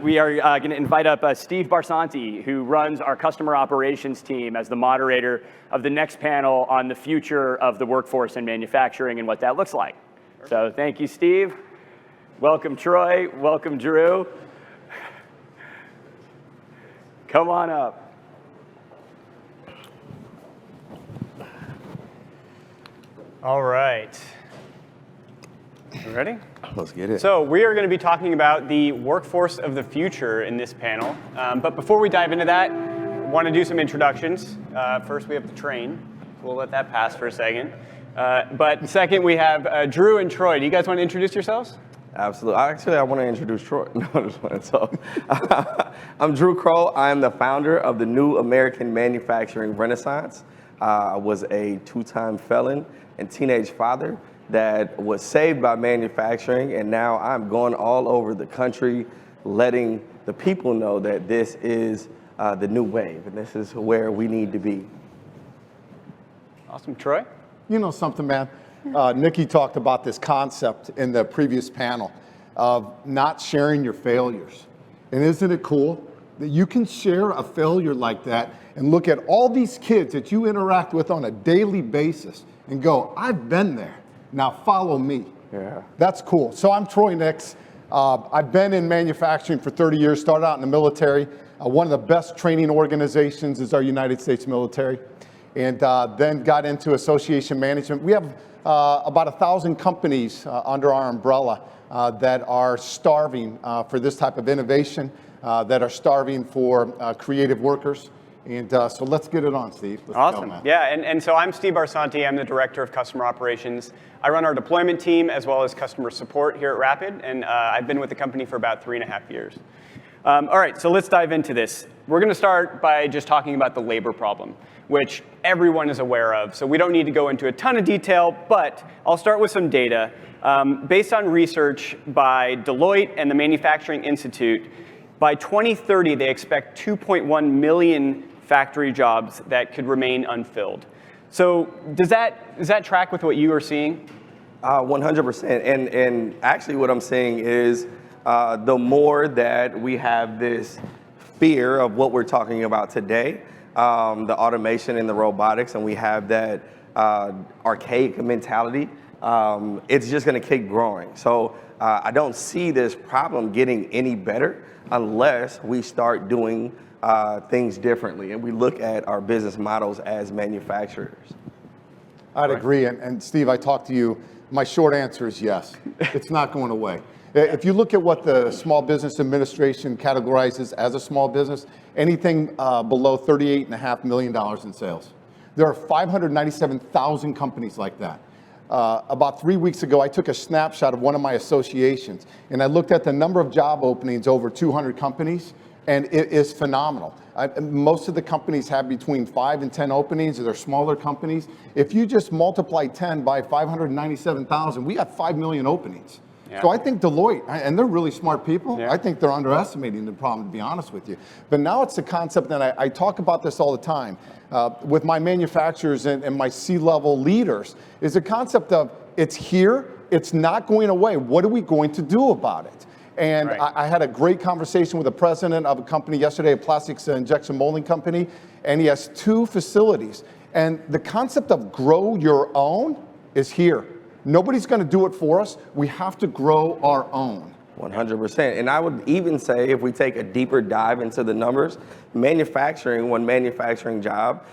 we are going to invite up Steve Barsanti, who runs our customer operations team, as the moderator of the next panel on the future of the workforce in manufacturing and what that looks like. Perfect. So thank you, Steve. Welcome, Troy. Welcome, Drew. Come on up. All right. You ready? Let's get it. So we are going to be talking about the workforce of the future in this panel. But before we dive into that, I want to do some introductions. First, we have the train. We'll let that pass for a second. But second, we have Drew and Troy. Do you guys want to introduce yourselves? Absolutely. Actually, I want to introduce Troy. No, I'm just playing. So, I'm Drew Crow. I am the founder of the New American Manufacturing Renaissance. I was a two-time felon and teenage father that was saved by manufacturing, and now I'm going all over the country letting the people know that this is the new wave, and this is where we need to be. Awesome. Troy? You know something, man? Nikki talked about this concept in the previous panel of not sharing your failures. And isn't it cool that you can share a failure like that and look at all these kids that you interact with on a daily basis and go, I've been there. Now follow me. Yeah. That's cool. So I'm Troy Nix. I've been in manufacturing for 30 years, started out in the military. One of the best training organizations is our United States military. And then got into association management. We have about 1,000 companies under our umbrella that are starving for this type of innovation, that are starving for creative workers. And so let's get it on, Steve. Let's awesome. Go, man. Yeah, and so I'm Steve Barsanti. I'm the Director of Customer Operations. I run our deployment team as well as customer support here at Rapid, and I've been with the company for about 3.5 years. All right, so let's dive into this. We're going to start by just talking about the labor problem, which everyone is aware of, so we don't need to go into a ton of detail, but I'll start with some data. Based on research by Deloitte and the Manufacturing Institute, by 2030, they expect 2.1 million factory jobs that could remain unfilled. So does that track with what you are seeing? 100%. And actually what I'm seeing is the more that we have this fear of what we're talking about today, the automation and the robotics, and we have that archaic mentality, it's just going to keep growing. So I don't see this problem getting any better unless we start doing things differently and we look at our business models as manufacturers. I'd agree. And Steve, I talked to you. My short answer is yes. It's not going away. If you look at what the Small Business Administration categorizes as a small business, anything below $38.5 million in sales. There are 597,000 companies like that. About 3 weeks ago, I took a snapshot of one of my associations, and I looked at the number of job openings over 200 companies, and it is phenomenal. Most of the companies have between 5 and 10 openings. They're smaller companies. If you just multiply 10 by 597,000, we got 5 million openings. Yeah. So I think Deloitte, and they're really smart people, yeah. I think they're underestimating the problem, to be honest with you. But now it's the concept, and I talk about this all the time with my manufacturers and my C-level leaders, is the concept of it's here, it's not going away. What are we going to do about it? And right. I had a great conversation with the president of a company yesterday, a plastics injection molding company, and he has 2 facilities. And the concept of grow your own is here. Nobody's going to do it for us. We have to grow our own. 100%. And I would even say, if we take a deeper dive into the numbers, manufacturing, one manufacturing job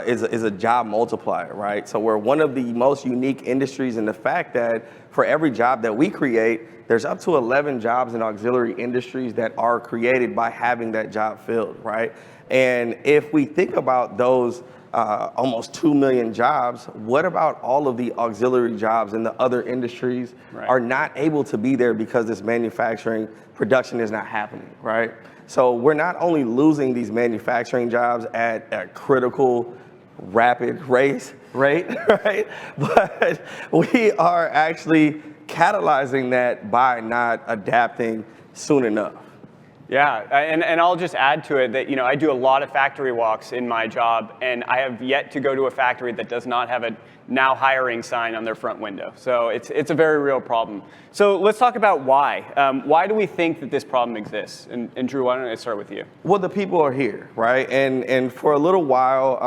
is a job multiplier, right? So we're one of the most unique industries in the fact that for every job that we create, there's up to 11 jobs in auxiliary industries that are created by having that job filled, right? And if we think about those almost 2 million jobs, what about all of the auxiliary jobs in the other industries right. are not able to be there because this manufacturing production is not happening, right? So we're not only losing these manufacturing jobs at a critical, rapid rate, right? But we are actually catalyzing that by not adapting soon enough. Yeah, and I'll just add to it that, you know, I do a lot of factory walks in my job, and I have yet to go to a factory that does not have a now hiring sign on their front window. So it's a very real problem. So let's talk about why. Why do we think that this problem exists? And Drew, why don't I start with you? Well, the people are here, right? And for a little while,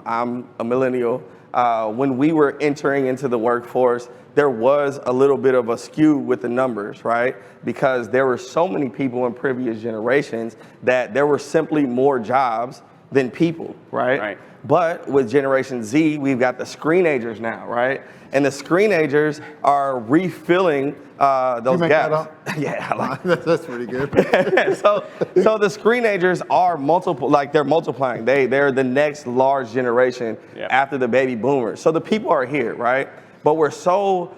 I'm a millennial. When we were entering into the workforce, there was a little bit of a skew with the numbers, right? Because there were so many people in previous generations that there were simply more jobs than people, right? Right. But with Generation Z, we've got the screenagers now, right? And the screenagers are refilling those make gaps. that up? Yeah, I like That's pretty good. so the screenagers are they're multiplying. They're the next large generation after the baby boomers. So the people are here, right? But we're so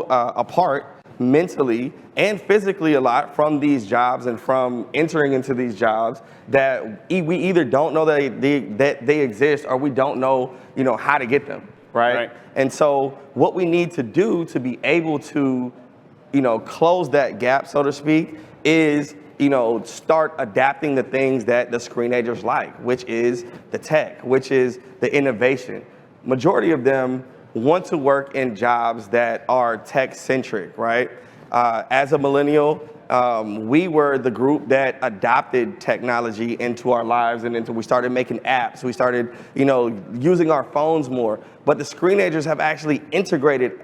apart mentally and physically a lot from these jobs and from entering into these jobs that we either don't know that they exist or we don't know, you know, how to get them, right? And so what we need to do to be able to, you know, close that gap, so to speak, is, you know, start adapting the things that the screenagers like, which is the tech, which is the innovation. Majority of them want to work in jobs that are tech-centric, right? As a millennial, we were the group that adopted technology into our lives and we started making apps. We started, you know, using our phones more. But the screenagers have actually integrated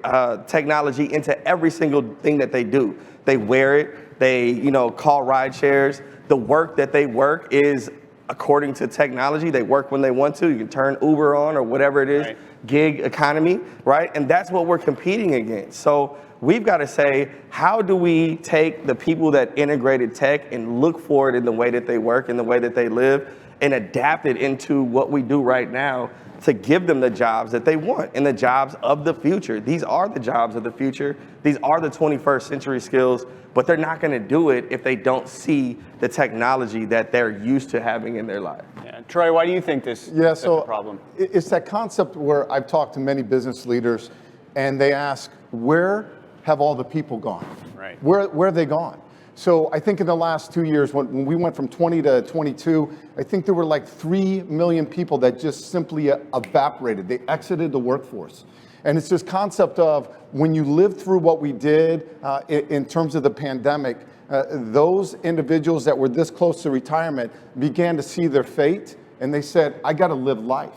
technology into every single thing that they do. They wear it. They, you know, call ride shares. The work that they work is according to technology. They work when they want to. You can turn Uber on or whatever it is, gig economy, right? And that's what we're competing against. So we've got to say, how do we take the people that integrated tech and look for it in the way that they work, in the way that they live, and adapt it into what we do right now to give them the jobs that they want and the jobs of the future. These are the jobs of the future. These are the 21st century skills, but they're not going to do it if they don't see the technology that they're used to having in their life. Yeah. Troy, why do you think this is a problem? It's that concept where I've talked to many business leaders and they ask, where have all the people gone? Right. Where have they gone? So I think in the last 2 years, when we went from 20 to 22, I think there were like 3 million people that just simply evaporated. They exited the workforce. And it's this concept of when you live through what we did in terms of the pandemic, those individuals that were this close to retirement began to see their fate and they said, I got to live life.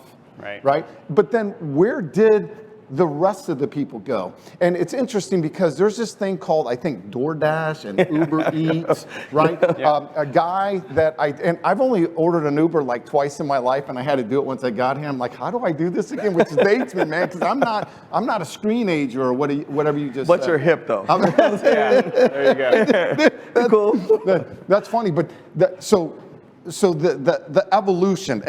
Right? But then where did the rest of the people go? And it's interesting because there's this thing called, I think, DoorDash and Uber Eats, right? A guy that I've only ordered an Uber like twice in my life, and I had to do it once I got here. I'm like, how do I do this again? Which dates me, man, because I'm not a screenager or whatever you just said. But you're hip, though. There you go. That's cool. That's funny, but so the evolution,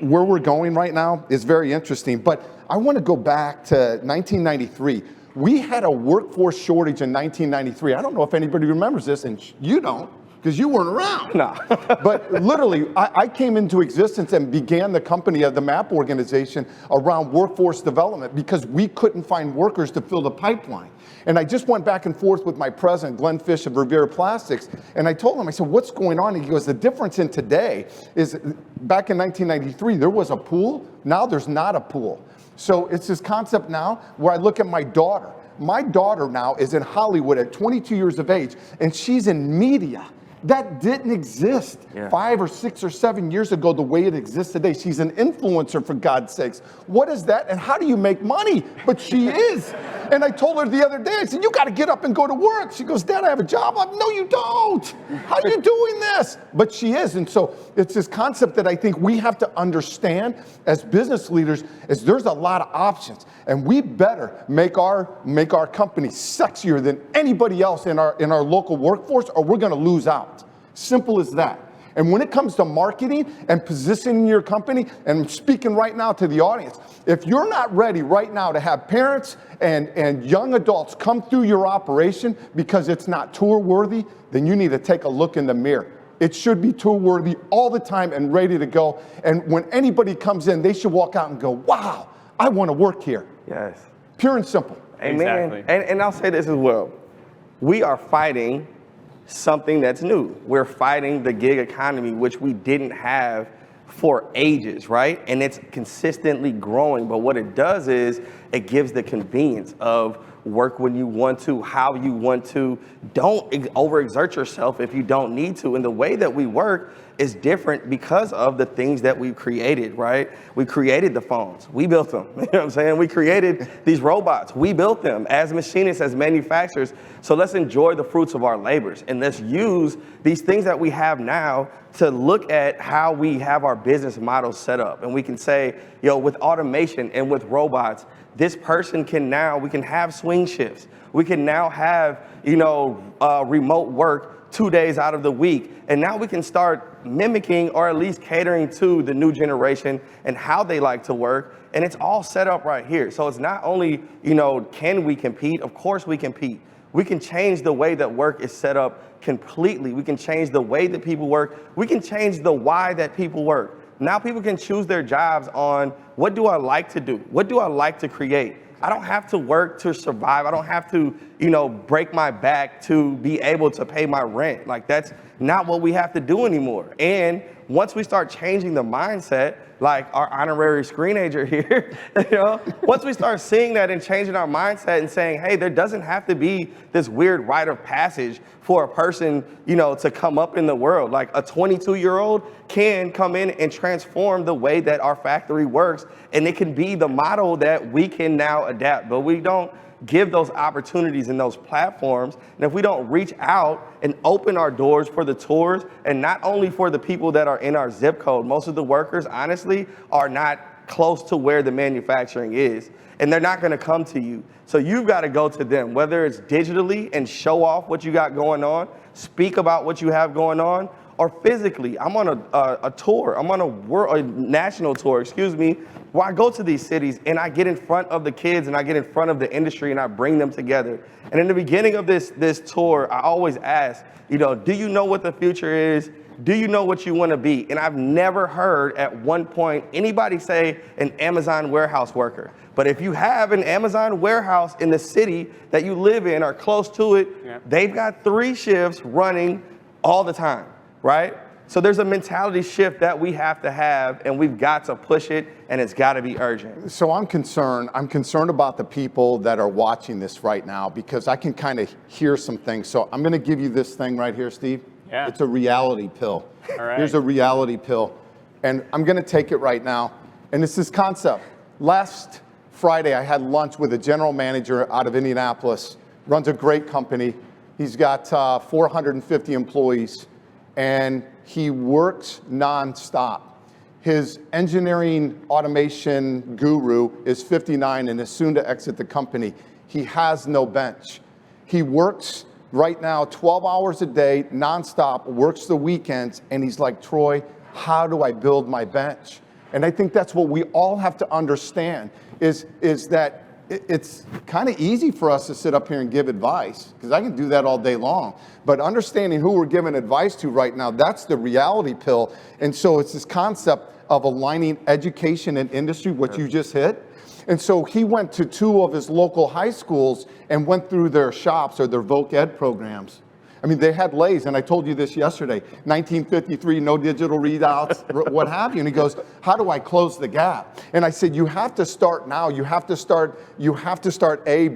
where we're going right now is very interesting, but I want to go back to 1993. We had a workforce shortage in 1993. I don't know if anybody remembers this, and you don't, because you weren't around. No. But literally, I came into existence and began the company of the MAP organization around workforce development because we couldn't find workers to fill the pipeline. And I just went back and forth with my president, Glenn Fish of Revere Plastics, and I told him, I said, what's going on? And he goes, the difference in today is back in 1993, there was a pool. Now there's not a pool. So it's this concept now where I look at my daughter. My daughter now is in Hollywood at 22 years of age, and she's in media. That didn't exist 5 or 6 or 7 years ago the way it exists today. She's an influencer, for God's sakes. What is that? And how do you make money? But she is. And I told her the other day, I said, you got to get up and go to work. She goes, Dad, I have a job. I'm like, no, you don't. How are you doing this? But she is. And so it's this concept that I think we have to understand as business leaders is there's a lot of options. And we better make our company sexier than anybody else in our local workforce, or we're going to lose out. Simple as that. And when it comes to marketing and positioning your company, and I'm speaking right now to the audience, if you're not ready right now to have parents and young adults come through your operation because it's not tour worthy, then you need to take a look in the mirror. It should be tour worthy all the time and ready to go. And when anybody comes in, they should walk out and go, wow, I want to work here. Yes. Pure and simple. Amen. Exactly. And I'll say this as well. We are fighting something that's new. We're fighting the gig economy, which we didn't have for ages, right? And it's consistently growing. But what it does is it gives the convenience of work when you want to, how you want to. Don't overexert yourself if you don't need to. And the way that we work is different because of the things that we've created, right? We created the phones. We built them. You know what I'm saying? We created these robots. We built them as machinists, as manufacturers. So let's enjoy the fruits of our labors. And let's use these things that we have now to look at how we have our business model set up. And we can say, with automation and with robots, this person we can have swing shifts. We can now have, remote work 2 days out of the week. And now we can start mimicking or at least catering to the new generation and how they like to work. And it's all set up right here. So it's not only, can we compete? Of course we compete. We can change the way that work is set up completely. We can change the way that people work. We can change the why that people work. Now people can choose their jobs on what do I like to do? What do I like to create? I don't have to work to survive. I don't have to, break my back to be able to pay my rent. Like that's not what we have to do anymore. And once we start changing the mindset, like our honorary screenager here, once we start seeing that and changing our mindset and saying, hey, there doesn't have to be this weird rite of passage for a person, to come up in the world. Like a 22-year-old can come in and transform the way that our factory works, and it can be the model that we can now adapt. But we don't give those opportunities and those platforms. And if we don't reach out and open our doors for the tours, and not only for the people that are in our zip code, most of the workers, honestly, are not close to where the manufacturing is, and they're not going to come to you. So you've got to go to them, whether it's digitally and show off what you got going on, speak about what you have going on, or physically. I'm on a tour. I'm on a national tour, where I go to these cities and I get in front of the kids and I get in front of the industry and I bring them together. And in the beginning of this tour, I always ask, do you know what the future is? Do you know what you want to be? And I've never heard at one point anybody say an Amazon warehouse worker. But if you have an Amazon warehouse in the city that you live in or close to it, they've got 3 shifts running all the time, right? So there's a mentality shift that we have to have, and we've got to push it, and it's got to be urgent. So I'm concerned about the people that are watching this right now, because I can kind of hear some things. So I'm going to give you this thing right here, Steve. Yeah. It's a reality pill. All right. Here's a reality pill. And I'm going to take it right now. And it's this concept. Last Friday, I had lunch with a general manager out of Indianapolis, runs a great company. He's got 450 employees, and he works nonstop. His engineering automation guru is 59 and is soon to exit the company. He has no bench. He works right now 12 hours a day, nonstop, works the weekends, and he's like, Troy, how do I build my bench? And I think that's what we all have to understand, is that it's kind of easy for us to sit up here and give advice, because I can do that all day long. But understanding who we're giving advice to right now, that's the reality pill. And so it's this concept of aligning education and industry, what you just hit. And so he went to 2 of his local high schools and went through their shops or their voc ed programs. I mean, they had lays, and I told you this yesterday, 1953, no digital readouts, what have you. And he goes, how do I close the gap? And I said, you have to start now. You have to start,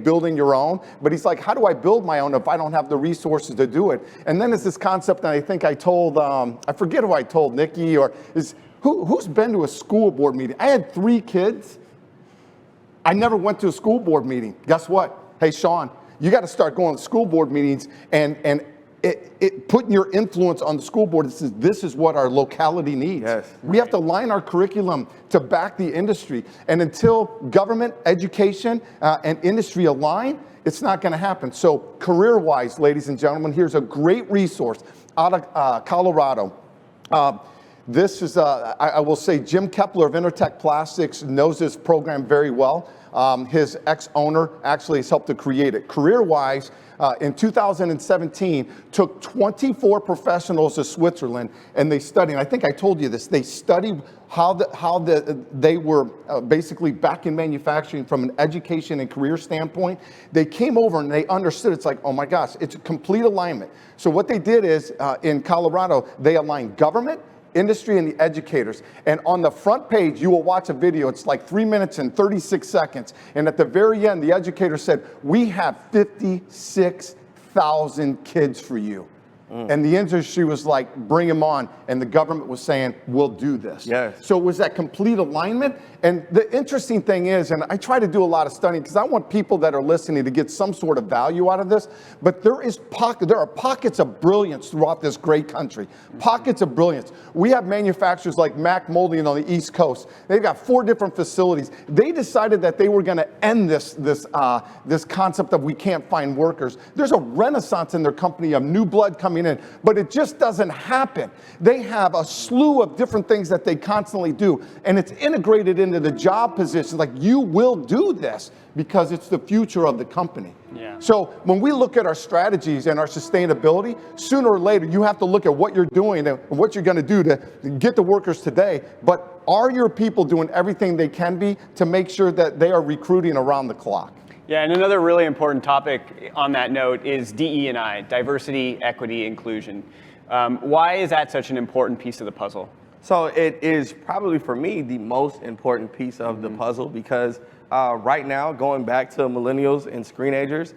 building your own. But he's like, how do I build my own if I don't have the resources to do it? And then it's this concept that I think I told, I forget who I told, Nikki, or who's been to a school board meeting? I had 3 kids. I never went to a school board meeting. Guess what? Hey, Sean, you got to start going to school board meetings and putting your influence on the school board. This is what our locality needs. Yes. We have to align our curriculum to back the industry. And until government, education, and industry align, it's not going to happen. So career-wise, ladies and gentlemen, here's a great resource out of Colorado. This is, I will say, Jim Kepler of Intertech Plastics knows this program very well. His ex-owner actually has helped to create it. Career-wise, in 2017, took 24 professionals to Switzerland, and they studied, and I think I told you this, they studied how they were basically back in manufacturing from an education and career standpoint. They came over and they understood, it's like, oh my gosh, it's a complete alignment. So what they did is, in Colorado, they aligned government, industry, and the educators. And on the front page, you will watch a video. It's like 3 minutes and 36 seconds. And at the very end, the educator said, we have 56,000 kids for you. And the industry was like, bring them on. And the government was saying, we'll do this. Yes. So it was that complete alignment. And the interesting thing is, and I try to do a lot of studying because I want people that are listening to get some sort of value out of this, but there are pockets of brilliance throughout this great country. Pockets of brilliance. We have manufacturers like Mack Molding on the East Coast. They've got 4 different facilities. They decided that they were going to end this concept of we can't find workers. There's a renaissance in their company of new blood coming in, but it just doesn't happen. They have a slew of different things that they constantly do, and it's integrated into the job positions. Like, you will do this because it's the future of the company. Yeah. So when we look at our strategies and our sustainability, sooner or later you have to look at what you're doing and what you're going to do to get the workers today, but are your people doing everything they can be to make sure that they are recruiting around the clock? Yeah, and another really important topic on that note is DE&I, diversity, equity, inclusion. Why is that such an important piece of the puzzle? So it is probably, for me, the most important piece of the puzzle because right now, going back to millennials and screenagers,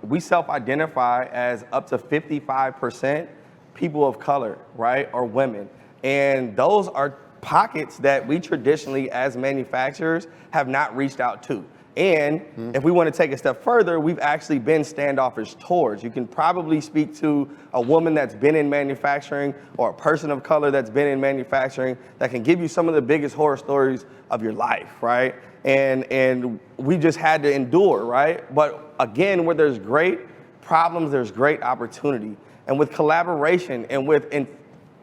we self-identify as up to 55% people of color, right, or women. And those are pockets that we traditionally, as manufacturers, have not reached out to. And if we want to take a step further, we've actually been standoffish towards. You can probably speak to a woman that's been in manufacturing or a person of color that's been in manufacturing that can give you some of the biggest horror stories of your life, right? And we just had to endure, right? But again, where there's great problems, there's great opportunity. And with collaboration and with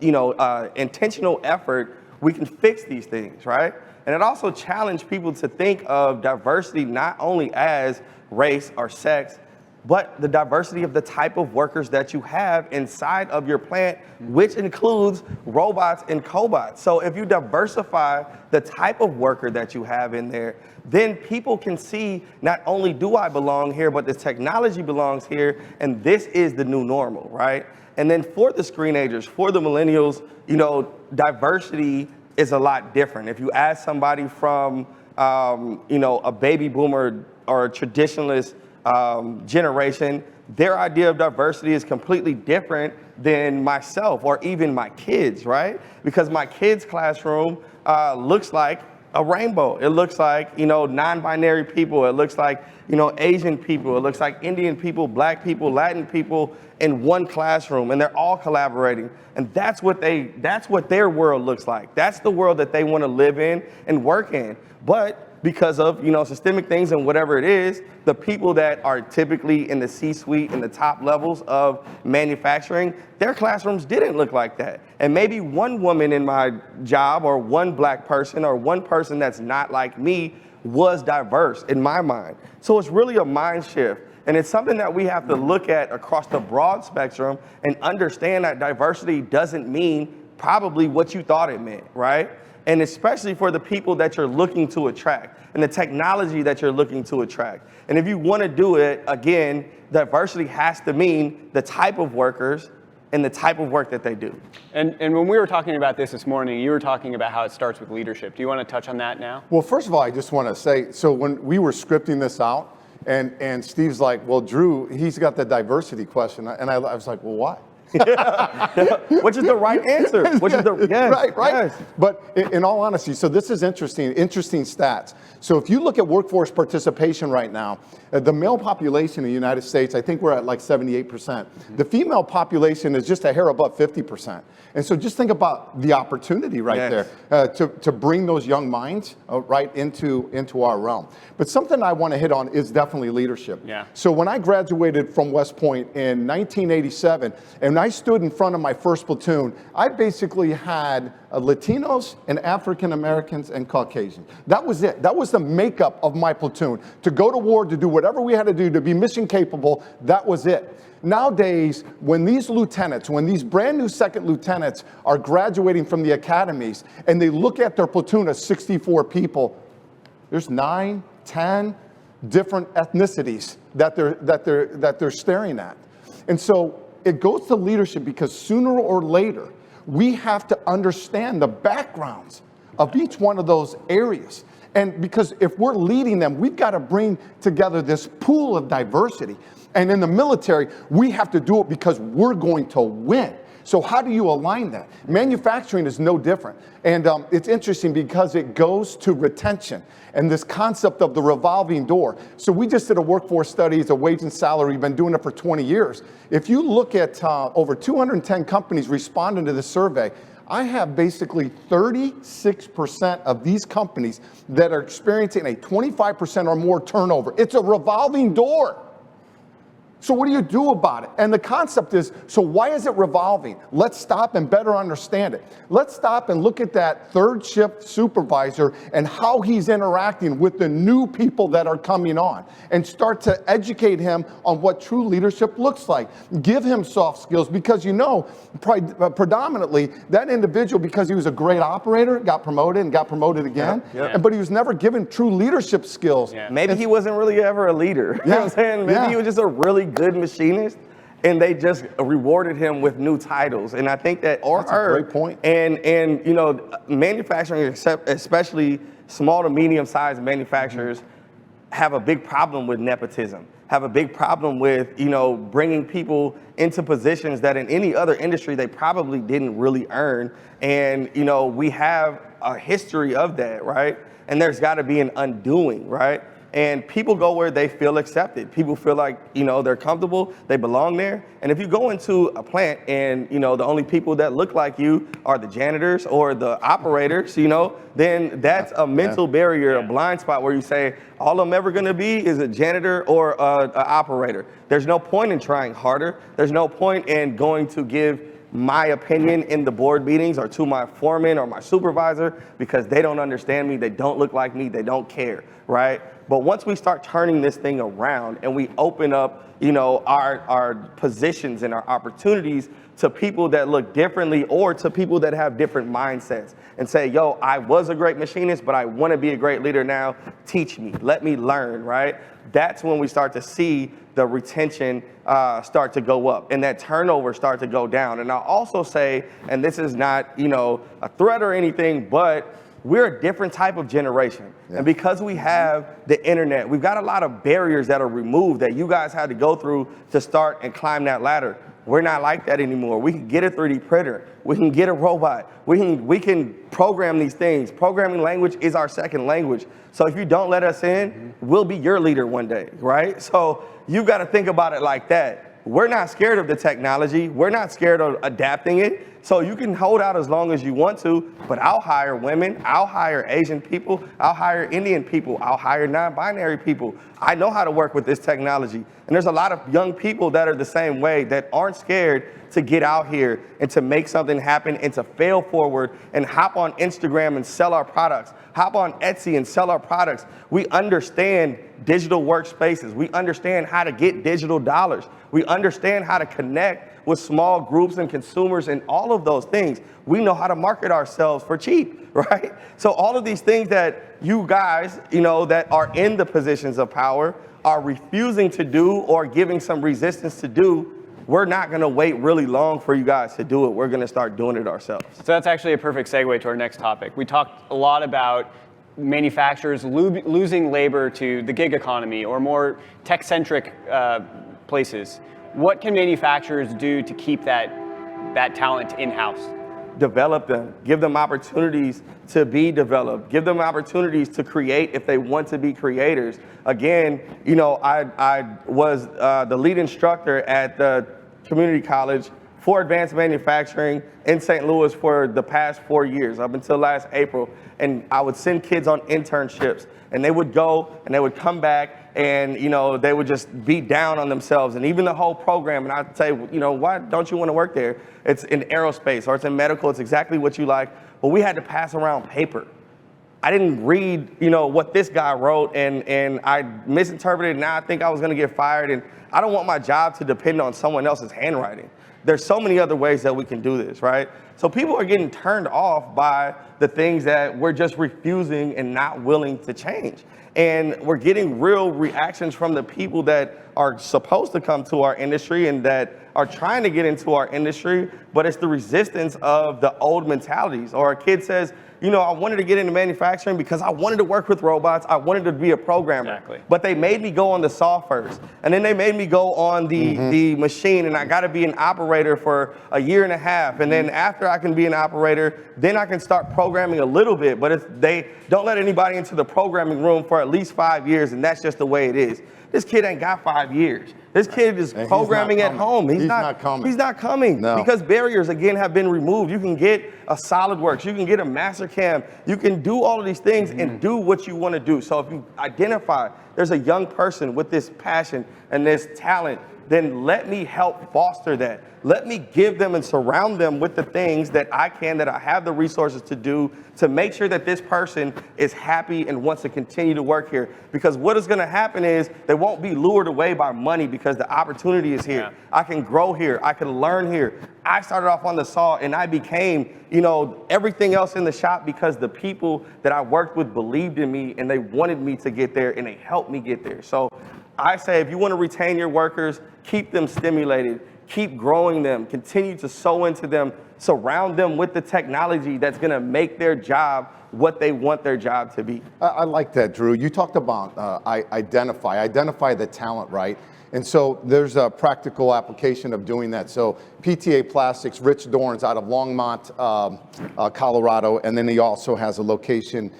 intentional effort, we can fix these things, right? And it also challenged people to think of diversity not only as race or sex, but the diversity of the type of workers that you have inside of your plant, which includes robots and cobots. So if you diversify the type of worker that you have in there, then people can see not only do I belong here, but the technology belongs here, and this is the new normal, right? And then for the screenagers, for the millennials, diversity is a lot different. If you ask somebody from, a baby boomer or a traditionalist generation, their idea of diversity is completely different than myself or even my kids, right? Because my kids' classroom looks like a rainbow. It looks like, non-binary people. It looks like, Asian people. It looks like Indian people, Black people, Latin people in one classroom, and they're all collaborating. And that's what their world looks like. That's the world that they want to live in and work in. But because of, systemic things and whatever it is, the people that are typically in the C-suite and the top levels of manufacturing, their classrooms didn't look like that. And maybe one woman in my job or one Black person or one person that's not like me was diverse in my mind. So it's really a mind shift. And it's something that we have to look at across the broad spectrum and understand that diversity doesn't mean probably what you thought it meant, right? And especially for the people that you're looking to attract and the technology that you're looking to attract. And if you want to do it, again, diversity has to mean the type of workers and the type of work that they do. And when we were talking about this morning, you were talking about how it starts with leadership. Do you want to touch on that now? Well, first of all, I just want to say, so when we were scripting this out, and Steve's like, well, Drew, he's got the diversity question. And I was like, well, why? Which is the right answer. Which is the yes, right. Yes. But in all honesty, so this is interesting stats. So if you look at workforce participation right now, the male population in the United States, I think we're at like 78%. The female population is just a hair above 50%. And so just think about the opportunity right there to bring those young minds right into our realm. But something I want to hit on is definitely leadership. Yeah. So when I graduated from West Point in 1987, and I stood in front of my first platoon, I basically had Latinos and African Americans and Caucasians. That was it. That was the makeup of my platoon. To go to war, to do whatever we had to do, to be mission capable, that was it. Nowadays, when these lieutenants, when these brand new second lieutenants are graduating from the academies and they look at their platoon of 64 people, there's 9, 10 different ethnicities that they're staring at. And so it goes to leadership, because sooner or later, we have to understand the backgrounds of each one of those areas. And because if we're leading them, we've got to bring together this pool of diversity. And in the military, we have to do it because we're going to win. So how do you align that? Manufacturing is no different. And it's interesting because it goes to retention and this concept of the revolving door. So we just did a workforce study, it's a wage and salary. We've been doing it for 20 years. If you look at over 210 companies responding to this survey, I have basically 36% of these companies that are experiencing a 25% or more turnover. It's a revolving door. So what do you do about it? And the concept is, so why is it revolving? Let's stop and better understand it. Let's stop and look at that third shift supervisor and how he's interacting with the new people that are coming on, and start to educate him on what true leadership looks like. Give him soft skills, because predominantly that individual, because he was a great operator, got promoted and got promoted again, but he was never given true leadership skills. Maybe he wasn't really ever a leader. You know what I'm saying? Maybe he was just a really good machinist, and they just rewarded him with new titles. And I think that, that's a great point. And you know, manufacturing, especially small to medium-sized manufacturers, have a big problem with nepotism. Have a big problem with, you know, bringing people into positions that in any other industry they probably didn't really earn. And you know, we have a history of that, right? And there's got to be an undoing, right? And people go where they feel accepted. People feel like, you know, they're comfortable, they belong there. And if you go into a plant and, you know, the only people that look like you are the janitors or the operators, you know, then that's a mental barrier, a blind spot where you say, all I'm ever gonna be is a janitor or an operator. There's no point in trying harder. There's no point in going to give my opinion in the board meetings or to my foreman or my supervisor, because they don't understand me, they don't look like me, they don't care, right? But once we start turning this thing around and we open up, you know, our positions and our opportunities to people that look differently, or to people that have different mindsets, and say, yo, I was a great machinist, but I want to be a great leader now. Teach me, let me learn, right? That's when we start to see the retention start to go up and that turnover start to go down. And I'll also say, and this is not, you know, a threat or anything, but we're a different type of generation. And because we have the internet, we've got a lot of barriers that are removed that you guys had to go through to start and climb that ladder. We're not like that anymore. We can get a 3D printer. We can get a robot. We can program these things. Programming language is our second language. So if you don't let us in, we'll be your leader one day, right? So you got to think about it like that. We're not scared of the technology. We're not scared of adapting it. So you can hold out as long as you want to, but I'll hire women, I'll hire Asian people, I'll hire Indian people, I'll hire non-binary people. I know how to work with this technology. And there's a lot of young people that are the same way, that aren't scared to get out here and to make something happen and to fail forward and hop on Instagram and sell our products, hop on Etsy and sell our products. We understand digital workspaces. We understand how to get digital dollars. We understand how to connect with small groups and consumers and all of those things. We know how to market ourselves for cheap, right? So all of these things that you guys, you know, that are in the positions of power are refusing to do or giving some resistance to do, we're not gonna wait really long for you guys to do it. We're gonna start doing it ourselves. So that's actually a perfect segue to our next topic. We talked a lot about manufacturers losing labor to the gig economy or more tech-centric places. What can manufacturers do to keep that talent in-house? Develop them, give them opportunities to be developed, give them opportunities to create if they want to be creators. Again, you know, I was the lead instructor at the community college for advanced manufacturing in St. Louis for the past 4 years, up until last April. And I would send kids on internships, and they would go and they would come back and they would just be down on themselves, and even the whole program. And I'd say, why don't you want to work there? It's in aerospace or it's in medical. It's exactly what you like. But we had to pass around paper. I didn't read, what this guy wrote, and I misinterpreted. Now I think I was going to get fired, and I don't want my job to depend on someone else's handwriting. There's so many other ways that we can do this, right? So people are getting turned off by the things that we're just refusing and not willing to change. And we're getting real reactions from the people that are supposed to come to our industry and that are trying to get into our industry, but it's the resistance of the old mentalities. Or a kid says, I wanted to get into manufacturing because I wanted to work with robots. I wanted to be a programmer. Exactly. But they made me go on the saw first. And then they made me go on the machine, and I got to be an operator for a year and a half. And then after I can be an operator, then I can start programming a little bit. But they don't let anybody into the programming room for at least 5 years, and that's just the way it is. This kid ain't got 5 years. This kid is programming at home. He's not coming. He's not coming. No. Because barriers, again, have been removed. You can get a SolidWorks. You can get a Mastercam. You can do all of these things and do what you want to do. So if you identify there's a young person with this passion and this talent, then let me help foster that. Let me give them and surround them with the things that I have the resources to do to make sure that this person is happy and wants to continue to work here. Because what is gonna happen is they won't be lured away by money because the opportunity is here. Yeah. I can grow here, I can learn here. I started off on the saw and I became, everything else in the shop because the people that I worked with believed in me and they wanted me to get there and they helped me get there. So I say, if you want to retain your workers, keep them stimulated, keep growing them, continue to sow into them, surround them with the technology that's going to make their job what they want their job to be. I like that, Drew. You talked about identify the talent, right? And so there's a practical application of doing that. So PTA Plastics, Rich Dorns out of Longmont, Colorado, and then he also has a location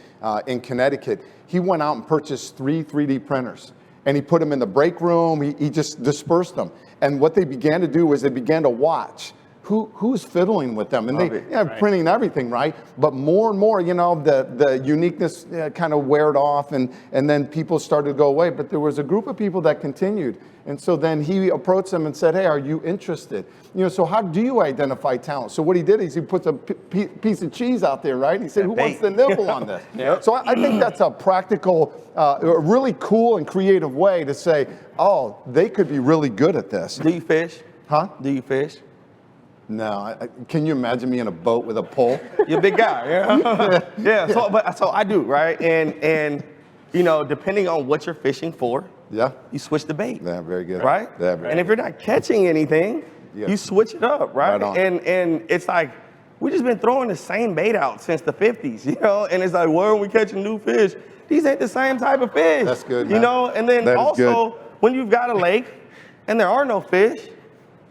in Connecticut. He went out and purchased 3 3D printers. And he put them in the break room, he just dispersed them. And what they began to do was they began to watch who's fiddling with them. And printing everything, right? But more and more, the uniqueness kind of weared off and then people started to go away. But there was a group of people that continued. And so then he approached them and said, hey, are you interested? So how do you identify talent? So what he did is he puts a piece of cheese out there, right? He said, who wants to nibble on this? Yep. So I think that's a practical, a really cool and creative way to say, oh, they could be really good at this. Do you fish? Huh? Do you fish? No, can you imagine me in a boat with a pole? You're a big guy, yeah. Yeah, so I do, right? And depending on what you're fishing for, you switch the bait. Yeah, very good. Right? Yeah, very and if you're not catching anything, you switch it up, right? And it's like, we just been throwing the same bait out since the 50s, and it's like, why aren't we catching new fish? These ain't the same type of fish. That's good, man. And then also, when you've got a lake and there are no fish,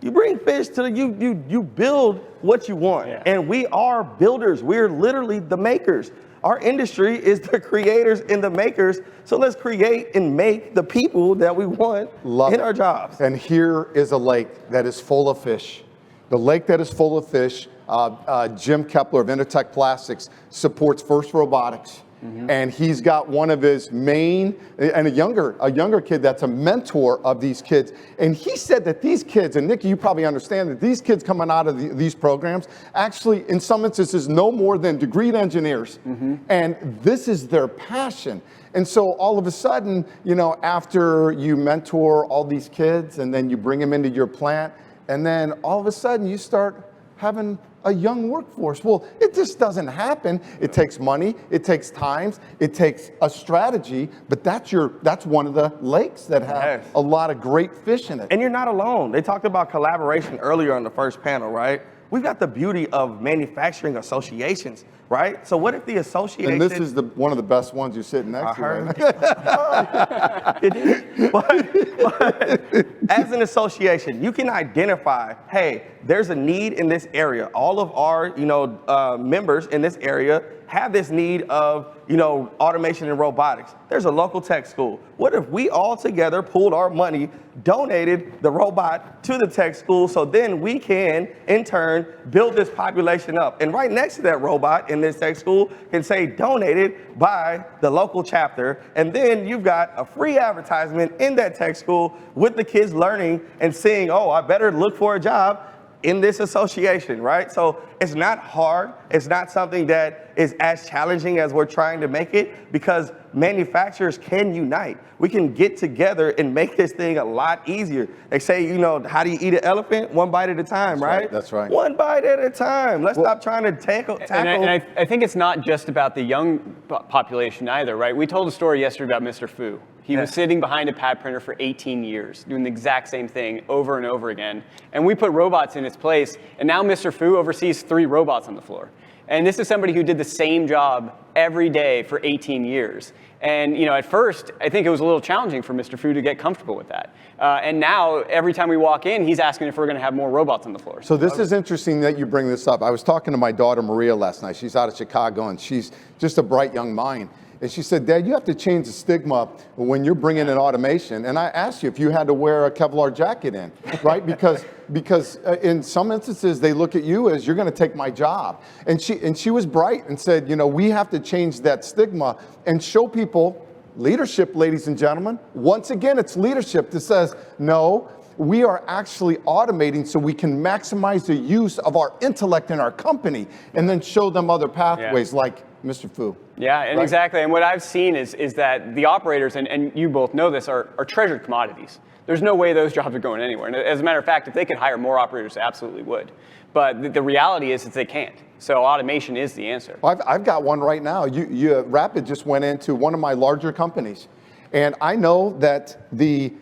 you bring fish to you build what you want. Yeah. And we are builders. We're literally the makers. Our industry is the creators and the makers. So let's create and make the people that we want in our jobs. And here is a lake that is full of fish. The lake that is full of fish, Jim Kepler of Intertech Plastics supports First Robotics. And he's got one of his main, and a younger kid that's a mentor of these kids. And he said that these kids, and Nikki, you probably understand that these kids coming out of these programs, actually, in some instances, no more than degreed engineers. And this is their passion. And so all of a sudden, after you mentor all these kids, and then you bring them into your plant, and then all of a sudden you start having a young workforce. Well, it just doesn't happen. It takes money, it takes time, it takes a strategy, but that's one of the lakes that have a lot of great fish in it. And you're not alone. They talked about collaboration earlier on the first panel, right? We've got the beauty of manufacturing associations, right? So what if the association... And this is one of the best ones you're sitting next to, right? But as an association, you can identify, hey, there's a need in this area. All of our members in this area have this need of, automation and robotics. There's a local tech school. What if we all together pooled our money, donated the robot to the tech school, so then we can, in turn, build this population up? And right next to that robot in this tech school can say donated by the local chapter. And then you've got a free advertisement in that tech school with the kids learning and seeing, oh, I better look for a job in this association, right? So it's not hard. It's not something that is as challenging as we're trying to make it, because manufacturers can unite. We can get together and make this thing a lot easier. They say, how do you eat an elephant? One bite at a time, right? That's right. One bite at a time. Let's stop trying to tackle. And I think it's not just about the young population either, right? We told a story yesterday about Mr. Fu. He was sitting behind a pad printer for 18 years, doing the exact same thing over and over again. And we put robots in its place, and now Mr. Fu oversees 3 robots on the floor. And this is somebody who did the same job every day for 18 years. And at first, I think it was a little challenging for Mr. Fu to get comfortable with that. And now, every time we walk in, he's asking if we're going to have more robots on the floor. So this is interesting that you bring this up. I was talking to my daughter, Maria, last night. She's out of Chicago, and she's just a bright young mind. And she said, Dad, you have to change the stigma when you're bringing in automation. And I asked you if you had to wear a Kevlar jacket in, right? Because in some instances, they look at you as you're going to take my job. And she was bright and said, we have to change that stigma and show people leadership, ladies and gentlemen. Once again, it's leadership that says, no, we are actually automating so we can maximize the use of our intellect in our company, and then show them other pathways like Mr. Fu. Yeah, and right? Exactly. And what I've seen is that the operators, and you both know this, are treasured commodities. There's no way those jobs are going anywhere. And as a matter of fact, if they could hire more operators, they absolutely would. But the reality is that they can't. So automation is the answer. Well, I've got one right now. Rapid just went into one of my larger companies. And I know that the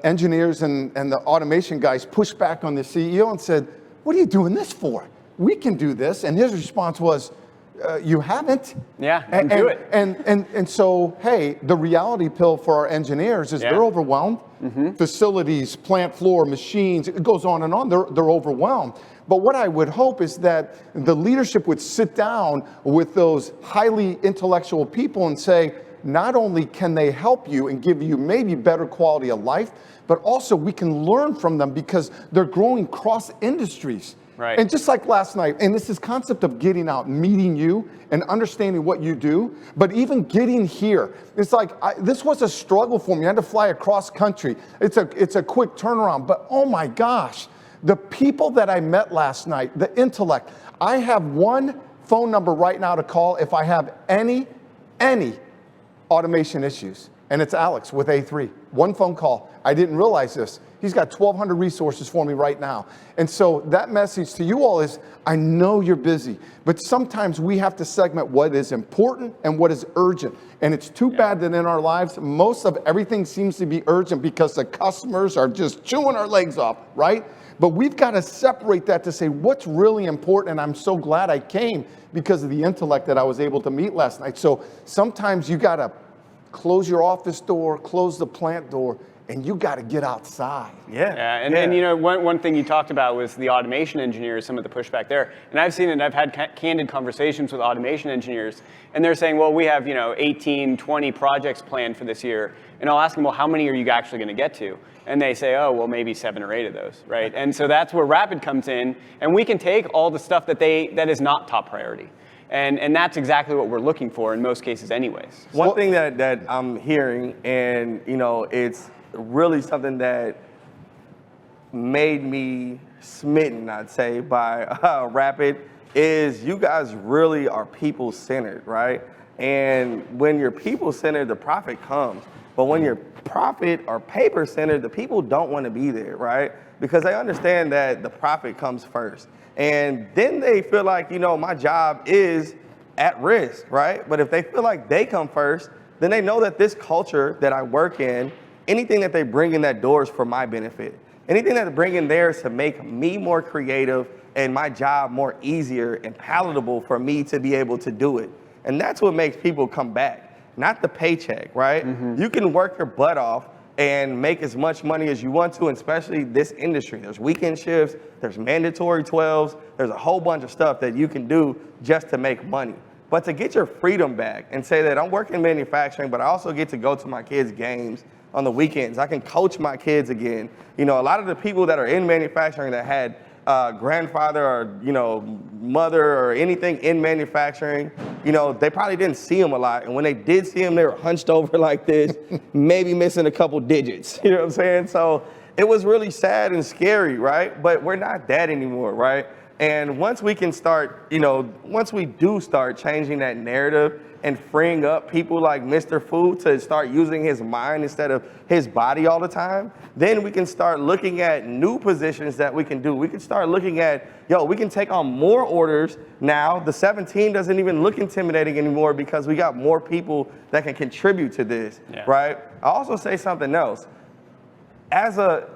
engineers and the automation guys pushed back on the CEO and said, what are you doing this for? We can do this. And his response was, you haven't. Yeah, and do it. And so, hey, the reality pill for our engineers is they're overwhelmed. Facilities, plant floor, machines, it goes on and on. They're overwhelmed. But what I would hope is that the leadership would sit down with those highly intellectual people and say, not only can they help you and give you maybe better quality of life, but also we can learn from them because they're growing cross industries. Right. And just like last night, and this concept of getting out, meeting you, and understanding what you do, but even getting here, it's like this was a struggle for me. I had to fly across country. It's a quick turnaround, but oh my gosh, the people that I met last night, the intellect. I have one phone number right now to call if I have any automation issues, and it's Alex with A3. One phone call. I didn't realize this. He's got 1,200 resources for me right now. And so that message to you all is, I know you're busy, but sometimes we have to segment what is important and what is urgent. And it's too bad that in our lives, most of everything seems to be urgent because the customers are just chewing our legs off, right? But we've got to separate that to say what's really important. And I'm so glad I came because of the intellect that I was able to meet last night. So sometimes you got to close your office door, close the plant door, and you got to get outside. And one thing you talked about was the automation engineers, some of the pushback there. And I've seen it, and I've had candid conversations with automation engineers, and they're saying, well, we have 18, 20 projects planned for this year. And I'll ask them, well, how many are you actually going to get to? And they say, oh, well, maybe 7 or 8 of those, right? And so that's where Rapid comes in, and we can take all the stuff that is not top priority. And that's exactly what we're looking for in most cases anyways. One thing that I'm hearing, and it's really something that made me smitten, I'd say, by Rapid, is you guys really are people-centered, right? And when you're people-centered, the profit comes. But when you're profit or paper-centered, the people don't want to be there, right? Because they understand that the profit comes first. And then they feel like, my job is at risk, right? But if they feel like they come first, then they know that this culture that I work in, anything that they bring in that door is for my benefit. Anything that they bring in there is to make me more creative and my job more easier and palatable for me to be able to do it. And that's what makes people come back, not the paycheck, right? You can work your butt off and make as much money as you want to, and especially this industry. There's weekend shifts, there's mandatory 12s, there's a whole bunch of stuff that you can do just to make money. But to get your freedom back and say that I'm working in manufacturing, but I also get to go to my kids' games on the weekends. I can coach my kids again. You know, a lot of the people that are in manufacturing that had grandfather or, you know, mother or anything in manufacturing, you know, they probably didn't see them a lot. And when they did see them, they were hunched over like this, maybe missing a couple digits. You know what I'm saying? So it was really sad and scary, right? But we're not that anymore, right? And once we can start, you know, once we do start changing that narrative and freeing up people like Mr. Fu to start using his mind instead of his body all the time, then we can start looking at new positions that we can do. We can start looking at, yo, we can take on more orders now. The 17 doesn't even look intimidating anymore because we got more people that can contribute to this, right? I'll also say something else. As a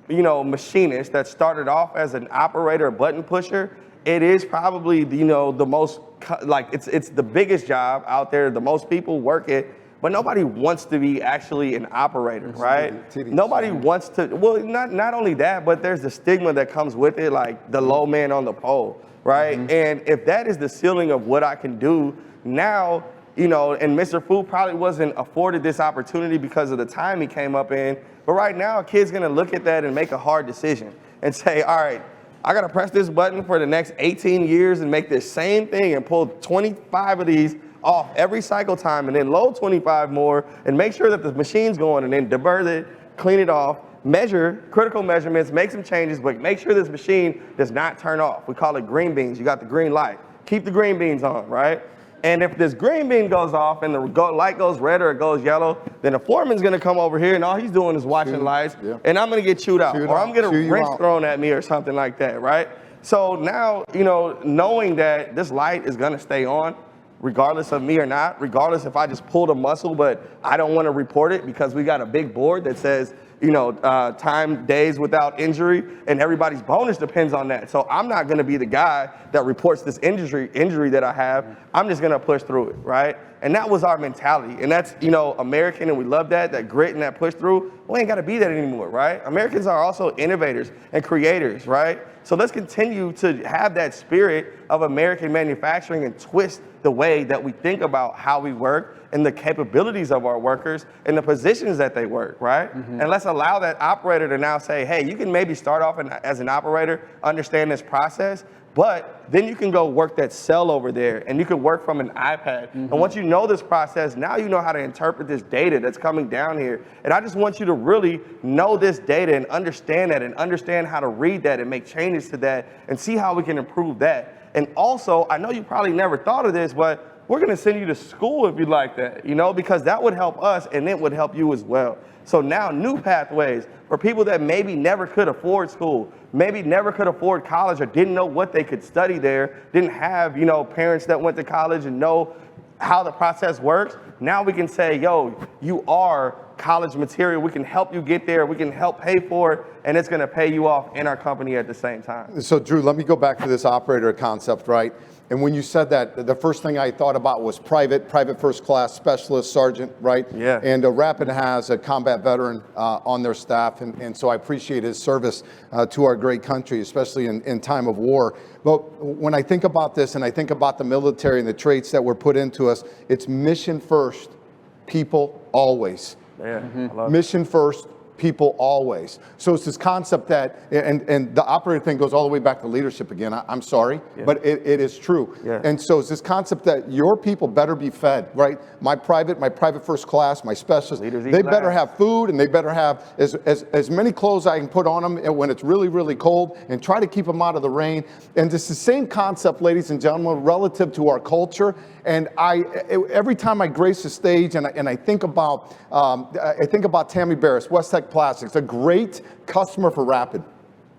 machinist that started off as an operator, button pusher, it is probably, you know, the most, like, it's the biggest job out there. The most people work it, but nobody wants to be actually an operator, right? Nobody wants to, well, not only that, but there's the stigma that comes with it, like the low man on the pole, right? And if that is the ceiling of what I can do now, you know, and Mr. Fu probably wasn't afforded this opportunity because of the time he came up in. But right now, a kid's gonna look at that and make a hard decision and say, all right, I gotta press this button for the next 18 years and make this same thing and pull 25 of these off every cycle time and then load 25 more and make sure that the machine's going and then debirth it, clean it off, measure critical measurements, make some changes, but make sure this machine does not turn off. We call it green beans. You got the green light. Keep the green beans on, right? And if this green bean goes off and the light goes red or it goes yellow, then the foreman's gonna come over here and all he's doing is watching lights, and I'm gonna get chewed out, or I'm gonna get a wrench thrown at me or something like that, right? So now, you know, knowing that this light is gonna stay on, regardless of me or not, regardless if I just pulled a muscle, but I don't wanna report it because we got a big board that says, you know, time, days without injury, and everybody's bonus depends on that. So I'm not gonna be the guy that reports this injury that I have. I'm just gonna push through it, right? And that was our mentality. And that's, you know, American, and we love that grit and that push through. We ain't gotta be that anymore, right? Americans are also innovators and creators, right? So let's continue to have that spirit of American manufacturing and twist the way that we think about how we work and the capabilities of our workers and the positions that they work, right? And let's allow that operator to now say, hey, you can maybe start off as an operator, understand this process, but then you can go work that cell over there and you can work from an iPad. And once you know this process, now you know how to interpret this data that's coming down here. And I just want you to really know this data and understand that and understand how to read that and make changes to that and see how we can improve that. And also, I know you probably never thought of this, but we're gonna send you to school if you like that, you know, because that would help us and it would help you as well. So now new pathways for people that maybe never could afford school, maybe never could afford college or didn't know what they could study there, didn't have, you know, parents that went to college and know how the process works. Now we can say, yo, you are college material. We can help you get there. We can help pay for it, and it's gonna pay you off in our company at the same time. So Drew, let me go back to this operator concept, right? And when you said that, the first thing I thought about was private first class, specialist, sergeant, right? Yeah. And Rapid has a combat veteran on their staff, and so I appreciate his service to our great country, especially in time of war. But when I think about this and I think about the military and the traits that were put into us, it's mission first, people always. Yeah, I love it. Mission first, people always. So it's this concept that, and the operator thing goes all the way back to leadership again. I'm sorry, but it is true. Yeah. And so it's this concept that your people better be fed, right? My private first class, my specialists, they better have food and they better have as many clothes I can put on them when it's really, really cold and try to keep them out of the rain. And it's the same concept, ladies and gentlemen, relative to our culture. And every time I grace the stage and I think about Tammy Barris, West Tech Plastics, a great customer for Rapid.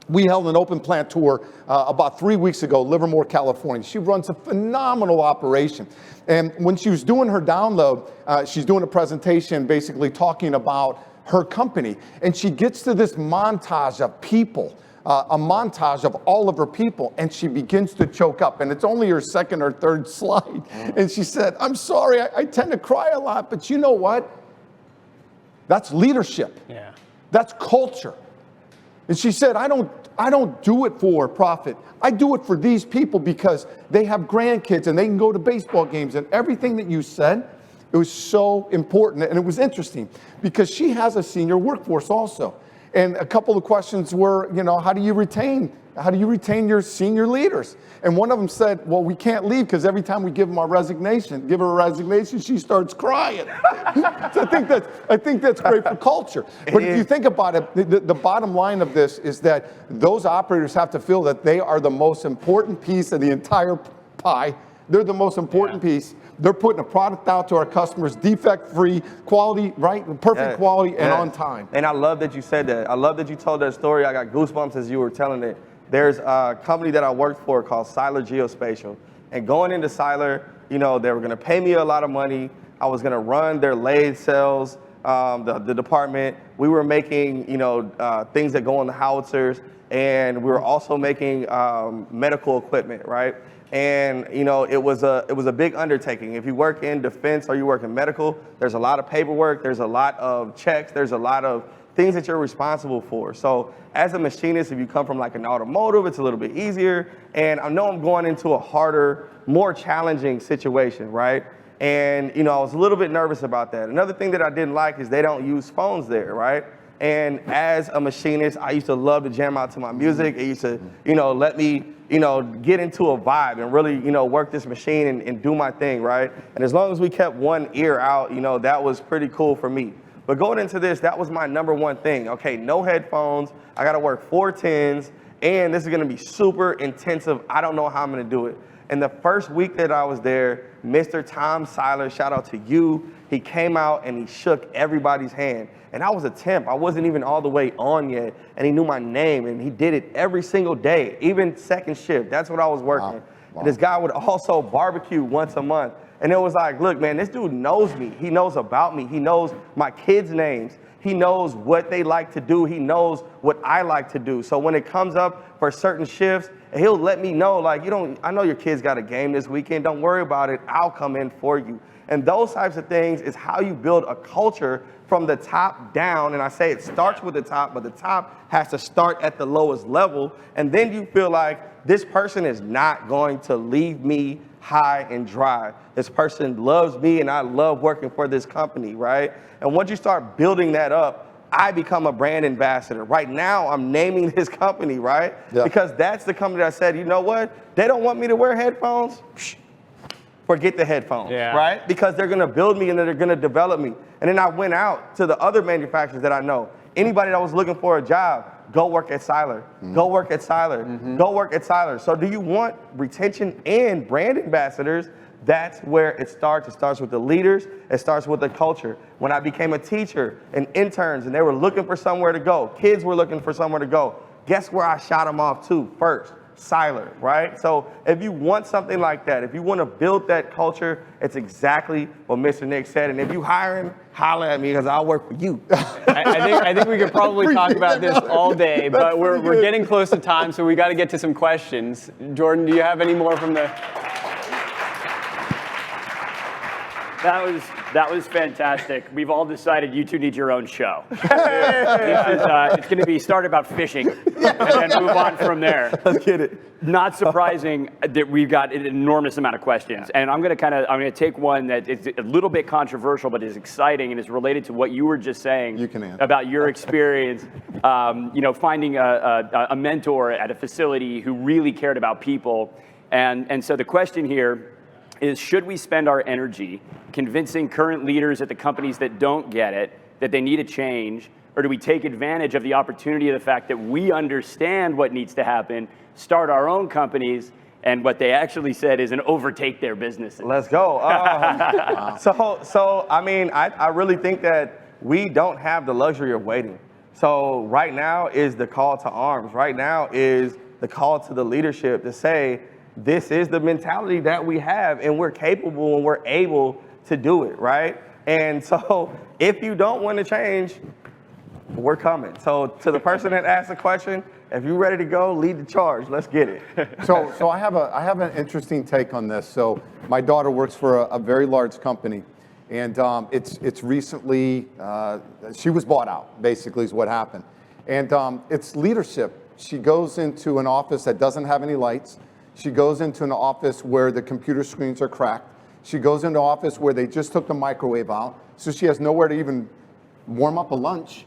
We held an open plant tour about 3 weeks ago, Livermore, California. She runs a phenomenal operation. And when she was doing her download, she's doing a presentation basically talking about her company. And she gets to this montage of people. A montage of all of her people, and she begins to choke up, and it's only her second or third slide. And she said, I'm sorry, I tend to cry a lot, but you know what? That's leadership. Yeah. That's culture. And she said, I don't I don't do it for profit. I do it for these people because they have grandkids and they can go to baseball games, and everything that you said, it was so important. And it was interesting because she has a senior workforce also. And a couple of questions were, how do you retain your senior leaders? And one of them said, well, we can't leave because every time we give her a resignation, she starts crying. So I think that's great for culture. But if you think about it, the bottom line of this is that those operators have to feel that they are the most important piece of the entire pie. They're the most important piece. They're putting a product out to our customers, defect-free, quality, right? Perfect quality and on time. And I love that you said that. I love that you told that story. I got goosebumps as you were telling it. There's a company that I worked for called Siler Geospatial. And going into Siler, they were going to pay me a lot of money. I was going to run their lathe cells, the department. We were making, things that go on the howitzers. And we were also making medical equipment, right? And it was a big undertaking. If you work in defense or you work in medical, there's a lot of paperwork, there's a lot of checks, there's a lot of things that you're responsible for. So as a machinist, if you come from like an automotive, it's a little bit easier. And I know I'm going into a harder, more challenging situation, right? And I was a little bit nervous about that. Another thing that I didn't like is they don't use phones there, right? And as a machinist, I used to love to jam out to my music. It used to, let me, get into a vibe and really, work this machine and do my thing, right? And as long as we kept one ear out, that was pretty cool for me. But going into this, that was my number one thing. Okay, no headphones. I got to work 410s, and this is going to be super intensive. I don't know how I'm going to do it. And the first week that I was there, Mr. Tom Siler, shout out to you, he came out and he shook everybody's hand. And I was a temp. I wasn't even all the way on yet. And he knew my name, and he did it every single day, even second shift. That's what I was working. Wow. And this guy would also barbecue once a month. And it was like, look, man, this dude knows me. He knows about me. He knows my kids' names. He knows what they like to do. He knows what I like to do. So when it comes up for certain shifts, he'll let me know, like, I know your kid's got a game this weekend. Don't worry about it. I'll come in for you. And those types of things is how you build a culture from the top down. And I say it starts with the top, but the top has to start at the lowest level. And then you feel like this person is not going to leave me high and dry. This person loves me and I love working for this company, right? And once you start building that up, I become a brand ambassador. Right now, I'm naming this company, right? Yeah. Because that's the company that said, you know what? They don't want me to wear headphones. Forget the headphones, right? Because they're gonna build me and they're gonna develop me. And then I went out to the other manufacturers that I know. Anybody that was looking for a job, go work at Siler. Mm-hmm. Go work at Siler. Mm-hmm. Go work at Siler. So do you want retention and brand ambassadors? That's where it starts. It starts with the leaders. It starts with the culture. When I became a teacher and interns and they were looking for somewhere to go, kids were looking for somewhere to go, guess where I shot them off to first? Siler, right? So if you want something like that, if you want to build that culture, it's exactly what Mr. Nick said. And if you hire him, holler at me because I'll work for you. I think we could probably talk about this all day, but we're getting close to time, so we got to get to some questions. Jordan, do you have any more from the... That was fantastic. We've all decided you two need your own show. It's going to be start about fishing and then move on from there. Let's get it. Not surprising that we've got an enormous amount of questions, and I'm going to take one that is a little bit controversial, but is exciting and is related to what you were just saying about your experience. Finding a mentor at a facility who really cared about people, and so the question here is, should we spend our energy convincing current leaders at the companies that don't get it that they need a change, or do we take advantage of the opportunity of the fact that we understand what needs to happen, start our own companies, and what they actually said is overtake their businesses? Let's go. So I mean, I really think that we don't have the luxury of waiting. So right now is the call to arms. Right now is the call to the leadership to say, this is the mentality that we have, and we're capable and we're able to do it, right? And so if you don't want to change, we're coming. So to the person that asked the question, if you're ready to go, lead the charge. Let's get it. So I have an interesting take on this. So my daughter works for a very large company, and it's recently, she was bought out, basically is what happened. And it's leadership She goes into an office that doesn't have any lights. She goes into an office where the computer screens are cracked. She goes into an office where they just took the microwave out, so she has nowhere to even warm up a lunch.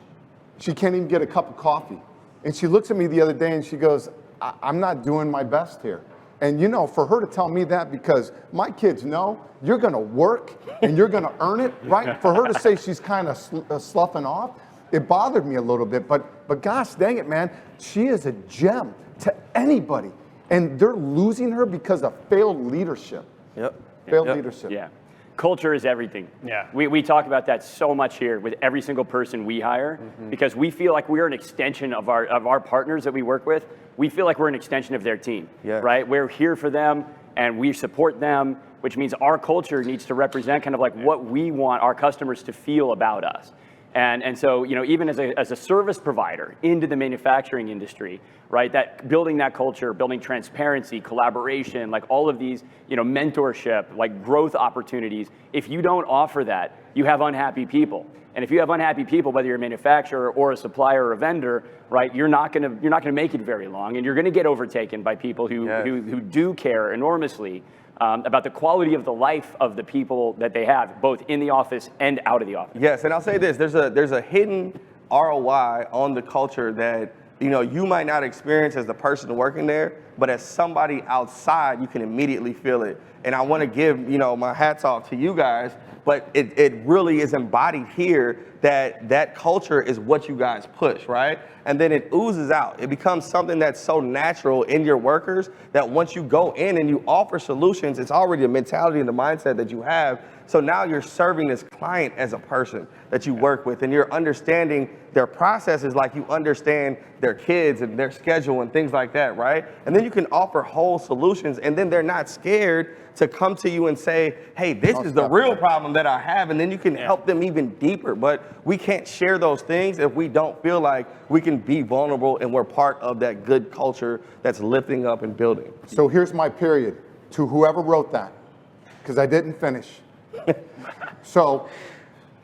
She can't even get a cup of coffee. And she looks at me the other day and she goes, I'm not doing my best here. And you know, for her to tell me that, because my kids know you're gonna work and you're gonna earn it, right? For her to say she's kind of sloughing off, it bothered me a little bit, but gosh dang it, man, she is a gem to anybody. And they're losing her because of failed leadership. Yep. Failed leadership. Yeah. Culture is everything. Yeah. We talk about that so much here with every single person we hire, because we feel like we're an extension of our partners that we work with. We feel like we're an extension of their team, right? We're here for them and we support them, which means our culture needs to represent kind of like what we want our customers to feel about us. And so, you know, even as a service provider into the manufacturing industry, right, that building that culture, building transparency, collaboration, like all of these, you know, mentorship, like growth opportunities, if you don't offer that, you have unhappy people. And if you have unhappy people, whether you're a manufacturer or a supplier or a vendor, right, you're not gonna make it very long, and you're gonna get overtaken by people who do care enormously about the quality of the life of the people that they have, both in the office and out of the office. Yes, and I'll say this, there's a hidden ROI on the culture that, you know, you might not experience as the person working there, but as somebody outside, you can immediately feel it. And I want to give, you know, my hats off to you guys, but it really is embodied here that culture is what you guys push, right? And then it oozes out. It becomes something that's so natural in your workers that once you go in and you offer solutions, it's already a mentality and the mindset that you have. So now you're serving this client as a person that you work with, and you're understanding their processes like you understand their kids and their schedule and things like that, right? And then you can offer whole solutions, and then they're not scared to come to you and say, hey, this is the real problem that I have, and then you can help them even deeper. But we can't share those things if we don't feel like we can be vulnerable and we're part of that good culture that's lifting up and building. So here's my period to whoever wrote that, because I didn't finish. So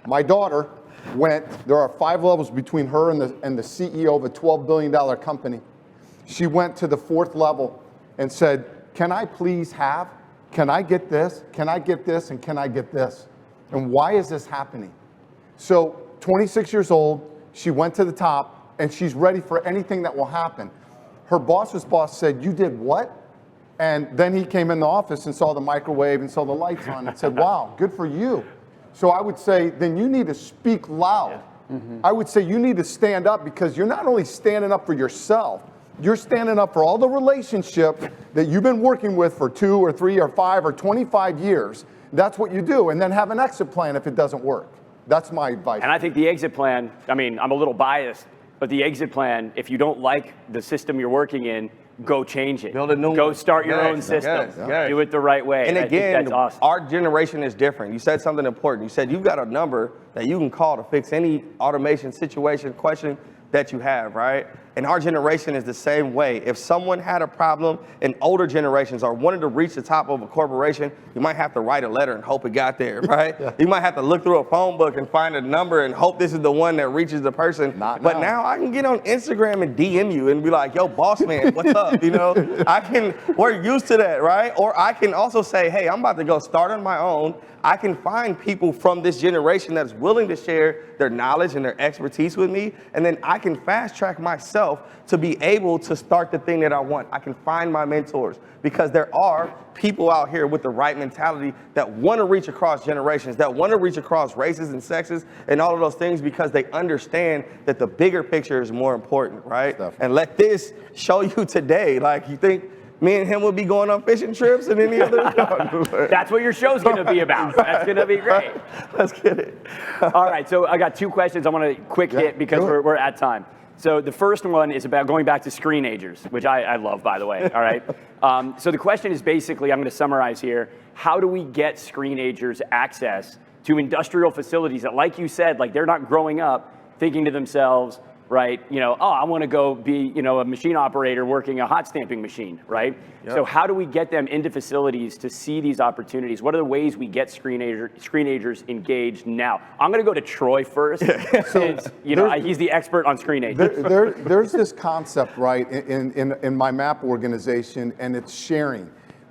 my daughter went, there are 5 levels between her and the CEO of a $12 billion company. She went to the 4th level and said, can I please have, can I get this, can I get this, and can I get this? And why is this happening? So 26 years old, she went to the top, and she's ready for anything that will happen. Her boss's boss said, you did what? And then he came in the office and saw the microwave and saw the lights on and said, wow, good for you. So I would say, then you need to speak loud. I would say you need to stand up, because you're not only standing up for yourself, you're standing up for all the relationships that you've been working with for 2 or 3 or 5 or 25 years. That's what you do. And then have an exit plan if it doesn't work. That's my advice. And I think the exit plan, I mean, I'm a little biased, but the exit plan, if you don't like the system you're working in, go change it. Build a new one. Go start your own system. Do it the right way. And I think again, that's awesome. our generation is different. You said something important. You said you've got a number that you can call to fix any automation situation, question that you have, right? And our generation is the same way. If someone had a problem in older generations or wanted to reach the top of a corporation, you might have to write a letter and hope it got there, right? You might have to look through a phone book and find a number and hope this is the one that reaches the person. But now I can get on Instagram and DM you and be like, yo, boss man, what's up? You know, we're used to that, right? Or I can also say, hey, I'm about to go start on my own. I can find people from this generation that's willing to share their knowledge and their expertise with me, and then I can fast track myself to be able to start the thing that I want. I can find my mentors, because there are people out here with the right mentality that want to reach across generations, that want to reach across races and sexes and all of those things, because they understand that the bigger picture is more important, right? And let this show you today, like, you think me and him will be going on fishing trips and any other? That's what your show's going to be about. That's going to be great. Let's get it. All right, so I got 2 questions I want to quick hit because we're at time. So the first one is about going back to screenagers, which I love, by the way, all right? So the question is basically, I'm going to summarize here, how do we get screenagers access to industrial facilities that, like you said, like they're not growing up thinking to themselves, right? I want to go be, a machine operator working a hot stamping machine, right? Yep. So how do we get them into facilities to see these opportunities? What are the ways we get screenagers engaged now? I'm going to go to Troy first, since he's the expert on screenagers. There's this concept, right, in my MAP organization, and it's sharing.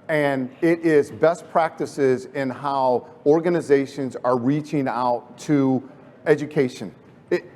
And it is best practices in how organizations are reaching out to education.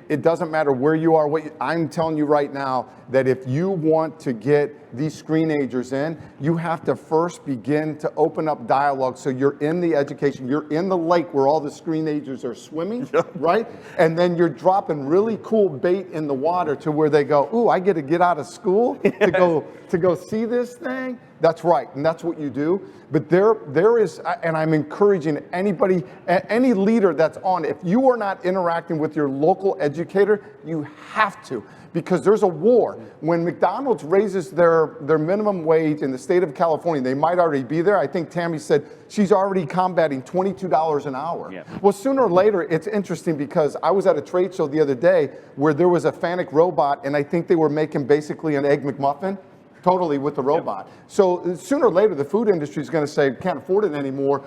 It doesn't matter where you are. I'm telling you right now that if you want to get these screenagers in, you have to first begin to open up dialogue so you're in the education, you're in the lake where all the screenagers are swimming, right? And then you're dropping really cool bait in the water to where they go, ooh, I get to get out of school to go see this thing. That's right, and that's what you do. But there is, and I'm encouraging anybody, any leader that's on, if you are not interacting with your local educator, you have to, because there's a war. When McDonald's raises their minimum wage in the state of California, they might already be there. I think Tammy said she's already combating $22 an hour. Yeah. Well, sooner or later, it's interesting because I was at a trade show the other day where there was a Fanic robot, and I think they were making basically an Egg McMuffin. Totally with the robot. Yep. So sooner or later, the food industry is going to say, can't afford it anymore.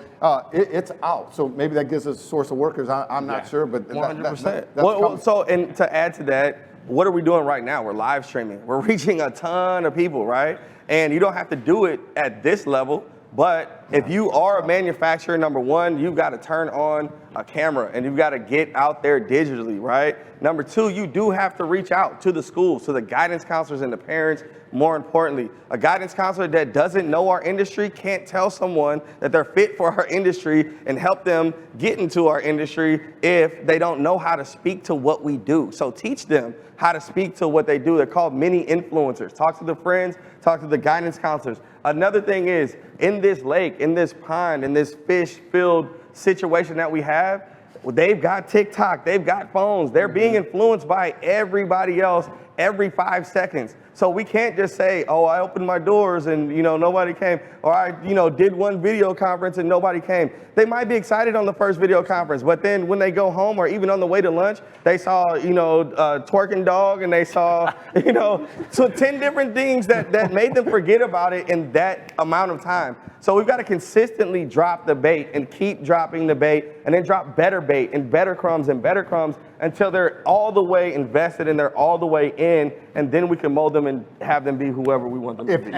It's out. So maybe that gives us a source of workers. I'm not sure, but 100%. So, and to add to that, what are we doing right now? We're live streaming. We're reaching a ton of people, right? And you don't have to do it at this level. But if you are a manufacturer, number one, you've got to turn on a camera and you've got to get out there digitally, right? Number two, you do have to reach out to the schools, to the guidance counselors and the parents. More importantly, a guidance counselor that doesn't know our industry can't tell someone that they're fit for our industry and help them get into our industry if they don't know how to speak to what we do. So teach them how to speak to what they do. They're called mini influencers. Talk to the friends, talk to the guidance counselors. Another thing is, in this lake, in this pond, in this fish-filled situation that we have, they've got TikTok, they've got phones, they're being influenced by everybody else every 5 seconds. So we can't just say, oh, I opened my doors and, nobody came, or I, did one video conference and nobody came. They might be excited on the first video conference, but then when they go home or even on the way to lunch, they saw, twerking dog and they saw, so 10 different things that made them forget about it in that amount of time. So we've got to consistently drop the bait and keep dropping the bait and then drop better bait and better crumbs until they're all the way invested and they're all the way in, and then we can mold them and have them be whoever we want them to be. If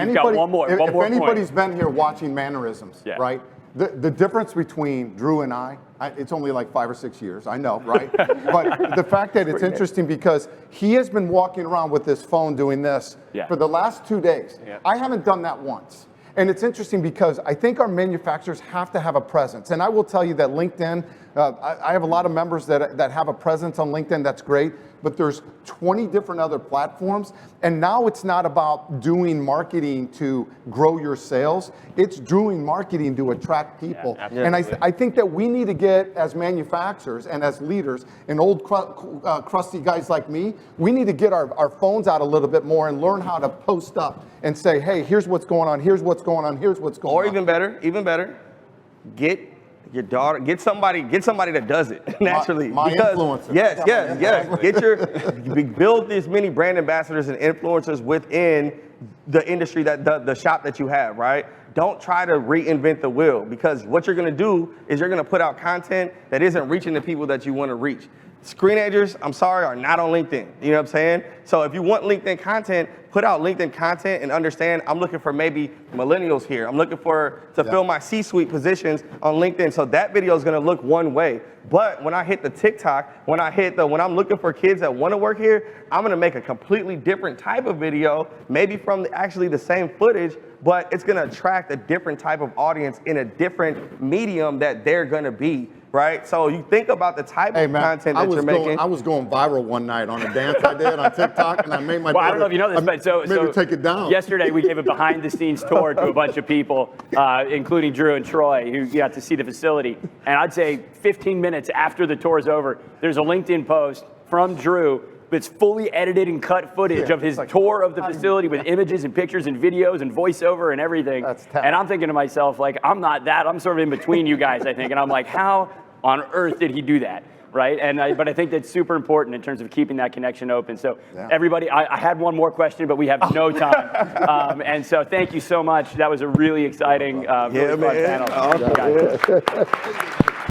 anybody's been here watching mannerisms, right? The difference between Drew and I, it's only like 5 or 6 years, I know, right? But the fact that it's interesting because he has been walking around with this phone doing this for the last 2 days. Yeah. I haven't done that once. And it's interesting because I think our manufacturers have to have a presence. And I will tell you that LinkedIn, I have a lot of members that have a presence on LinkedIn, that's great, but there's 20 different other platforms. And now it's not about doing marketing to grow your sales, it's doing marketing to attract people. Yeah, and I think that we need to get, as manufacturers and as leaders, and old crusty guys like me, we need to get our phones out a little bit more and learn how to post up and say, hey, here's what's going on, here's what's going on, here's what's going on. Or even better, get your daughter, get somebody that does it naturally. My influencer. Yes. Build these many brand ambassadors and influencers within the industry, the shop that you have, right? Don't try to reinvent the wheel, because what you're gonna do is you're gonna put out content that isn't reaching the people that you wanna reach. Screenagers, I'm sorry, are not on LinkedIn. You know what I'm saying? So if you want LinkedIn content, put out LinkedIn content and understand I'm looking for maybe millennials here. I'm looking to fill my C-suite positions on LinkedIn. So that video is gonna look one way. But when I hit the TikTok, when I'm looking for kids that wanna work here, I'm gonna make a completely different type of video, maybe from actually the same footage, but it's gonna attract a different type of audience in a different medium that they're gonna be. Right? So you think about the type of content that you're making. I was going viral one night on a dance I did on TikTok, and I made my I don't know if you know this, but so take it down. Yesterday we gave a behind-the-scenes tour to a bunch of people, including Drew and Troy, who got to see the facility. And I'd say 15 minutes after the tour is over, there's a LinkedIn post from Drew that's fully edited and cut footage of his tour of the facility with images and pictures and videos and voiceover and everything. And I'm thinking to myself, like, I'm not that. I'm sort of in between you guys, I think. And I'm like, how on earth did he do that? right? But I think that's super important in terms of keeping that connection open. So Yeah. everybody, I had one more question, but we have no time. And so thank you so much. That was a really exciting, really fun man. panel. Awesome. Thank you, guys.